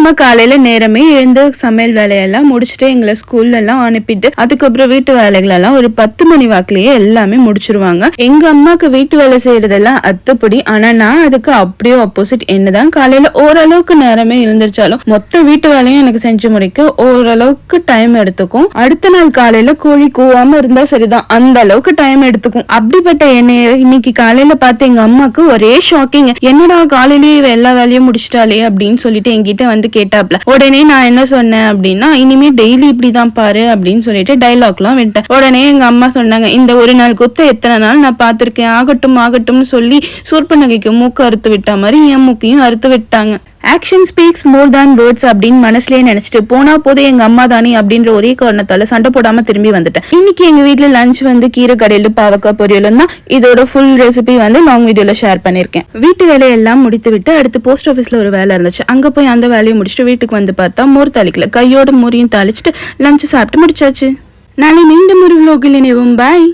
அம்மா காலையில நேரமே எழுந்து சமையல் வேலையெல்லாம் முடிச்சுட்டு எங்களை ஸ்கூல்ல எல்லாம் அனுப்பிட்டு அதுக்கப்புறம் வீட்டு வேலைகள் எல்லாம் ஒரு 10 மணி வாக்குலயே எல்லாமே முடிச்சிருவாங்க. எங்க அம்மாக்கு வீட்டு வேலை செய்யறதெல்லாம் அத்துப்படி. ஆனா நான் அதுக்கு அப்படியே ஆப்போசிட். என்னதான் காலையில ஓரளவுக்கு நேரமே எழுந்திருச்சாலும் மொத்த வீட்டு வேலையும் எனக்கு செஞ்சு முடிக்க ஓரளவுக்கு டைம் எடுத்துக்கும். அடுத்த நாள் காலையில கோழி கூவாம இருந்தா சரிதான், அந்த அளவுக்கு டைம் எடுத்துக்கும். அப்படிப்பட்ட என்னைய இன்னைக்கு காலையில பார்த்து எங்க அம்மாக்கு ஒரே ஷாக்கிங். என்னடா காலையிலேயே எல்லா வேலையும் முடிச்சிட்டாலே அப்படின்னு சொல்லிட்டு என்கிட்ட வந்து கேட்டாப்ல. உடனே நான் என்ன சொன்னேன் அப்படின்னா, இனிமே டெய்லி இப்படிதான் பாரு அப்படின்னு சொல்லிட்டு டைலாக்லாம் விட்டேன். உடனே எங்க அம்மா சொன்னாங்க, இந்த ஒரு நாள் கொத்த எத்தனை நாள் நான் பார்த்திருக்கேன், ஆகட்டும் ஆகட்டும்னு சொல்லி சூர்ப நகைக்கு மூக்கு அறுத்து விட்டா மாதிரி என் மூக்கையும் அறுத்து விட்டாங்க. ஆக்ஷன் ஸ்பீக்ஸ் மோர் தேன் வேர்ட்ஸ் அப்படின்னு மனசுலயே நினைச்சிட்டு போனா போதே எங்க அம்மா தானே அப்படின்ற ஒரே காரணத்தால சண்டை போடாம திரும்பி வந்துட்டேன். இன்னைக்கு எங்க வீட்டுல லஞ்ச் வந்து கீரை கடையில பாவக்காய் பொரியலும் தான். இதோட ஃபுல் ரெசிபி வந்து லாங் வீடியோல ஷேர் பண்ணிருக்கேன். வீட்டு வேலையெல்லாம் முடித்து விட்டு அடுத்து போஸ்ட் ஆஃபீஸ்ல ஒரு வேலை இருந்துச்சு. அங்க போய் அந்த வேலையை முடிச்சுட்டு வீட்டுக்கு வந்து பார்த்தா மோர் தாளிக்கல. கையோட மோரையும் தாளிச்சுட்டு லஞ்ச் சாப்பிட்டு முடிச்சாச்சு. நாளை மீண்டும் ஒரு vlog-ல் இணைவோம். பாய்.